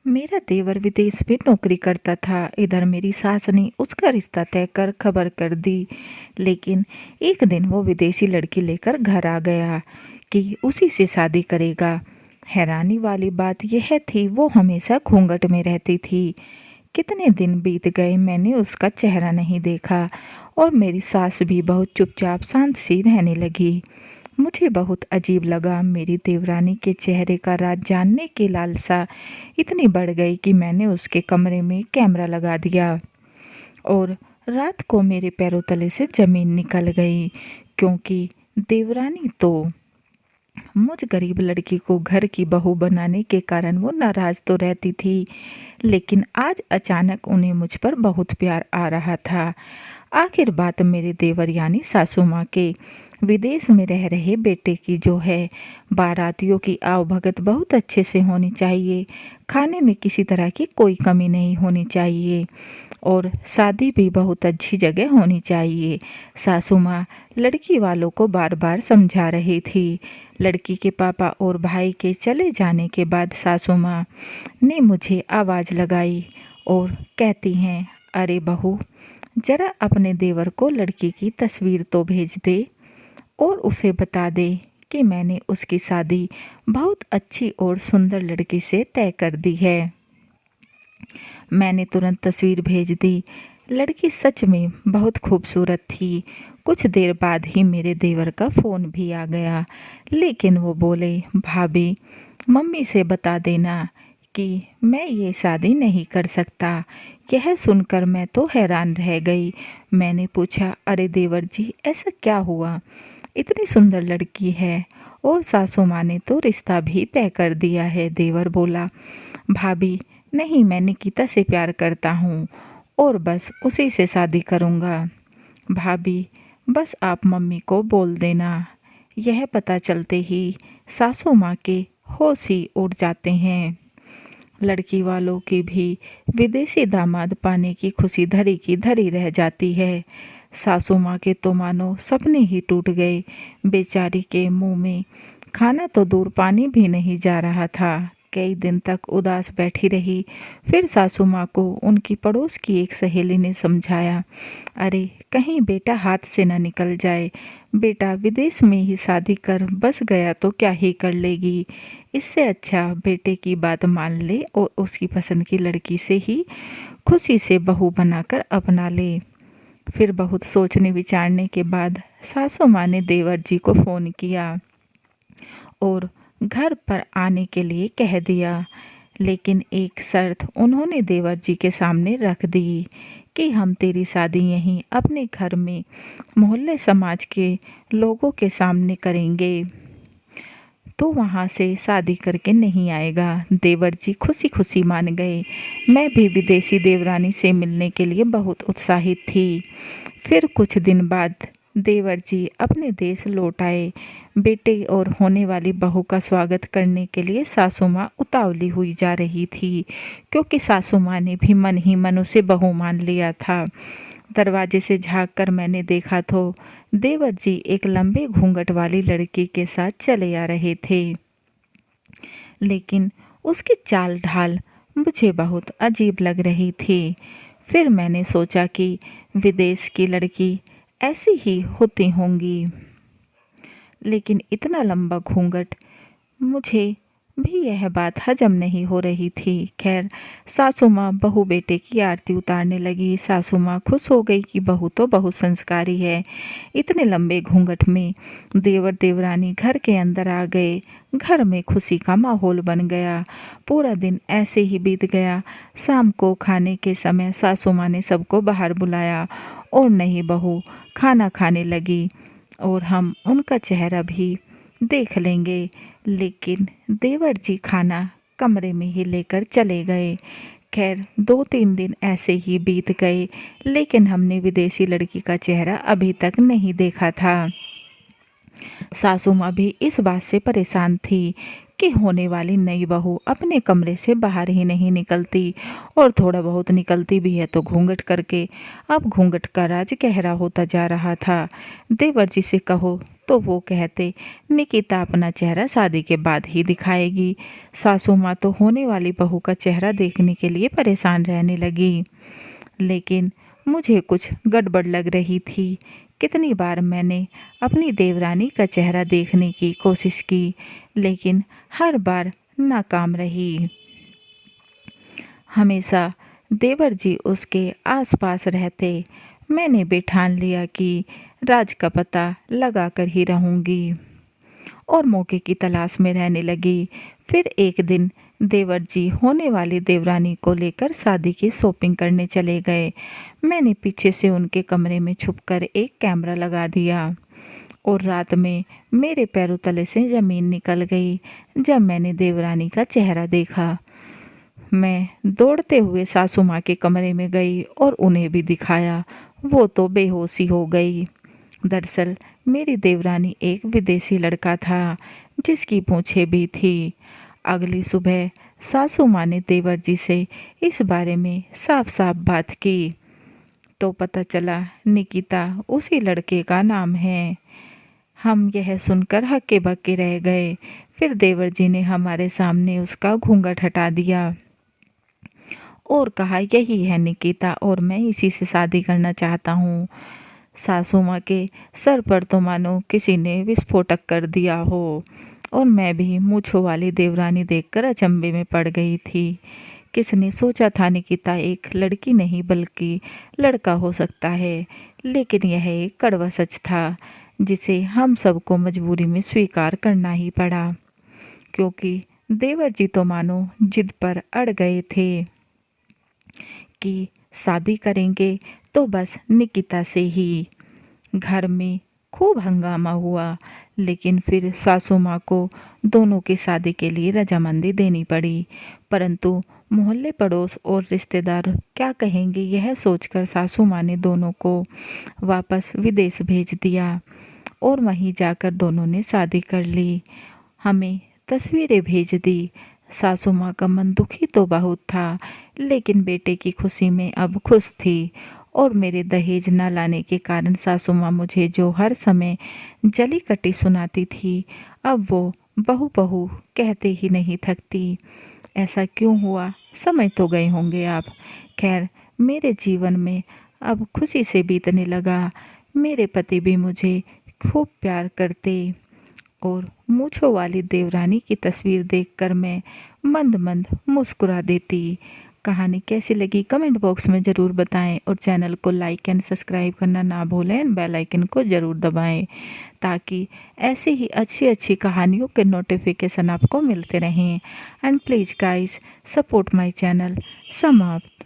मेरा देवर विदेश में नौकरी करता था। इधर मेरी सास ने उसका रिश्ता तय कर खबर कर दी। लेकिन एक दिन वो विदेशी लड़की लेकर घर आ गया कि उसी से शादी करेगा। हैरानी वाली बात यह थी, वो हमेशा घूंघट में रहती थी। कितने दिन बीत गए, मैंने उसका चेहरा नहीं देखा और मेरी सास भी बहुत चुपचाप शांत सी रहने लगी। मुझे बहुत अजीब लगा। मेरी देवरानी के चेहरे का राज जानने की लालसा इतनी बढ़ गई कि मैंने उसके कमरे में कैमरा लगा दिया और रात को मेरे पैरों तले से जमीन निकल गई, क्योंकि देवरानी तो मुझ गरीब लड़की को घर की बहू बनाने के कारण वो नाराज तो रहती थी, लेकिन आज अचानक उन्हें मुझ पर बहुत प्यार आ रहा था। आखिर बात मेरे देवर यानी सासू माँ के विदेश में रह रहे बेटे की जो है। बारातियों की आवभगत बहुत अच्छे से होनी चाहिए, खाने में किसी तरह की कोई कमी नहीं होनी चाहिए और शादी भी बहुत अच्छी जगह होनी चाहिए। सासू माँ लड़की वालों को बार बार समझा रही थी। लड़की के पापा और भाई के चले जाने के बाद सासू माँ ने मुझे आवाज़ लगाई और कहती हैं, अरे बहू, जरा अपने देवर को लड़की की तस्वीर तो भेज दे और उसे बता दे कि मैंने उसकी शादी बहुत अच्छी और सुंदर लड़की से तय कर दी है। मैंने तुरंत तस्वीर भेज दी। लड़की सच में बहुत खूबसूरत थी। कुछ देर बाद ही मेरे देवर का फ़ोन भी आ गया, लेकिन वो बोले, भाभी, मम्मी से बता देना कि मैं ये शादी नहीं कर सकता। यह सुनकर मैं तो हैरान रह गई। मैंने पूछा, अरे देवर जी, ऐसा क्या हुआ? इतनी सुंदर लड़की है और सासू माँ ने तो रिश्ता भी तय कर दिया है। देवर बोला, भाभी, नहीं, मैं निकिता से प्यार करता हूँ और बस उसी से शादी करूँगा। भाभी, बस आप मम्मी को बोल देना। यह पता चलते ही सासू माँ के होश ही उड़ जाते हैं। लड़की वालों की भी विदेशी दामाद पाने की खुशी धरी की धरी रह जाती है। सासू माँ के तो मानो सपने ही टूट गए। बेचारी के मुंह में खाना तो दूर, पानी भी नहीं जा रहा था। कई दिन तक उदास बैठी रही। फिर सासू माँ को उनकी पड़ोस की एक सहेली ने समझाया, अरे कहीं बेटा हाथ से न निकल जाए। बेटा विदेश में ही शादी कर बस गया तो क्या ही कर लेगी। इससे अच्छा बेटे की बात मान ले और उसकी पसंद की लड़की से ही खुशी से बहू बनाकर अपना ले। फिर बहुत सोचने विचारने के बाद सासू माँ ने देवर जी को फ़ोन किया और घर पर आने के लिए कह दिया। लेकिन एक शर्त उन्होंने देवर जी के सामने रख दी कि हम तेरी शादी यहीं अपने घर में मोहल्ले समाज के लोगों के सामने करेंगे, तो वहाँ से शादी करके नहीं आएगा। देवर जी खुशी खुशी मान गए। मैं भी विदेशी देवरानी से मिलने के लिए बहुत उत्साहित थी। फिर कुछ दिन बाद देवर जी अपने देश लौट आए। बेटे और होने वाली बहू का स्वागत करने के लिए सासू माँ उतावली हुई जा रही थी, क्योंकि सासू माँ ने भी मन ही मन उसे बहू मान लिया था। दरवाजे से झाँक कर मैंने देखा तो देवर जी एक लंबे घूंघट वाली लड़की के साथ चले आ रहे थे, लेकिन उसकी चाल ढाल मुझे बहुत अजीब लग रही थी। फिर मैंने सोचा कि विदेश की लड़की ऐसी ही होती होंगी, लेकिन इतना लंबा घूंघट, मुझे भी यह बात हजम नहीं हो रही थी। खैर, सासू माँ बहू बेटे की आरती उतारने लगी। सासू माँ खुश हो गई कि बहू तो बहुत संस्कारी है। इतने लंबे घूंघट में देवर देवरानी घर के अंदर आ गए। घर में खुशी का माहौल बन गया। पूरा दिन ऐसे ही बीत गया। शाम को खाने के समय सासू माँ ने सबको बाहर बुलाया और नई बहू खाना खाने लगी और हम उनका चेहरा भी देख लेंगे। लेकिन देवर जी खाना कमरे में ही लेकर चले गए। खैर, 2-3 दिन ऐसे ही बीत गए, लेकिन हमने विदेशी लड़की का चेहरा अभी तक नहीं देखा था। सासू माँ भी इस बात से परेशान थी कि होने वाली नई बहू अपने कमरे से बाहर ही नहीं निकलती और थोड़ा बहुत निकलती भी है तो घूंघट करके। अब घूंघट का राज गहरा होता जा रहा था। देवर जी से कहो तो वो कहते निकिता अपना चेहरा शादी के बाद ही दिखाएगी। सासू माँ तो होने वाली बहू का चेहरा देखने के लिए परेशान रहने लगी। लेकिन मुझे कुछ गड़बड़ लग रही थी। कितनी बार मैंने अपनी देवरानी का चेहरा देखने की कोशिश की, लेकिन हर बार नाकाम रही। हमेशा देवर जी उसके आसपास रहते। मैंने भी ठान लिया कि राज का पता लगा कर ही रहूंगी और मौके की तलाश में रहने लगी। फिर एक दिन देवर जी होने वाली देवरानी को लेकर शादी की शॉपिंग करने चले गए। मैंने पीछे से उनके कमरे में छुपकर एक कैमरा लगा दिया और रात में मेरे पैरों तले से ज़मीन निकल गई जब मैंने देवरानी का चेहरा देखा। मैं दौड़ते हुए सासू माँ के कमरे में गई और उन्हें भी दिखाया। वो तो बेहोशी हो गई। दरअसल मेरी देवरानी एक विदेशी लड़का था जिसकी पूंछें भी थी। अगली सुबह सासू माँ ने देवर जी से इस बारे में साफ साफ बात की तो पता चला निकिता उसी लड़के का नाम है। हम यह सुनकर हक्के बक्के रह गए। फिर देवर जी ने हमारे सामने उसका घूंघट हटा दिया और कहा यही है निकिता और मैं इसी से शादी करना चाहता हूँ। सासू माँ के सर पर तो मानो किसी ने विस्फोटक कर दिया हो और मैं भी मूंछों वाली देवरानी देखकर अचंभे में पड़ गई थी। किसने सोचा था निकिता एक लड़की नहीं बल्कि लड़का हो सकता है, लेकिन यह एक कड़वा सच था जिसे हम सबको मजबूरी में स्वीकार करना ही पड़ा, क्योंकि देवर जी तो मानो जिद पर अड़ गए थे कि शादी करेंगे तो बस निकिता से ही। घर में खूब हंगामा हुआ, लेकिन फिर सासू माँ को दोनों की शादी के लिए रजामंदी देनी पड़ी। परंतु मोहल्ले पड़ोस और रिश्तेदार क्या कहेंगे यह सोचकर सासू माँ ने दोनों को वापस विदेश भेज दिया और वहीं जाकर दोनों ने शादी कर ली। हमें तस्वीरें भेज दी। सासू माँ का मन दुखी तो बहुत था, लेकिन बेटे की खुशी में अब खुश थी और मेरे दहेज न लाने के कारण सासू माँ मुझे जो हर समय जली कटी सुनाती थी, अब वो बहू बहू कहते ही नहीं थकती। ऐसा क्यों हुआ समझ तो गए होंगे आप। खैर मेरे जीवन में अब खुशी से बीतने लगा। मेरे पति भी मुझे खूब प्यार करते और मूंछों वाली देवरानी की तस्वीर देखकर मैं मंद मंद मुस्कुरा देती। कहानी कैसी लगी कमेंट बॉक्स में ज़रूर बताएं और चैनल को लाइक एंड सब्सक्राइब करना ना भूलें। बेल आइकन को ज़रूर दबाएं ताकि ऐसी ही अच्छी अच्छी कहानियों के नोटिफिकेशन आपको मिलते रहें। And please guys support my channel. समाप्त।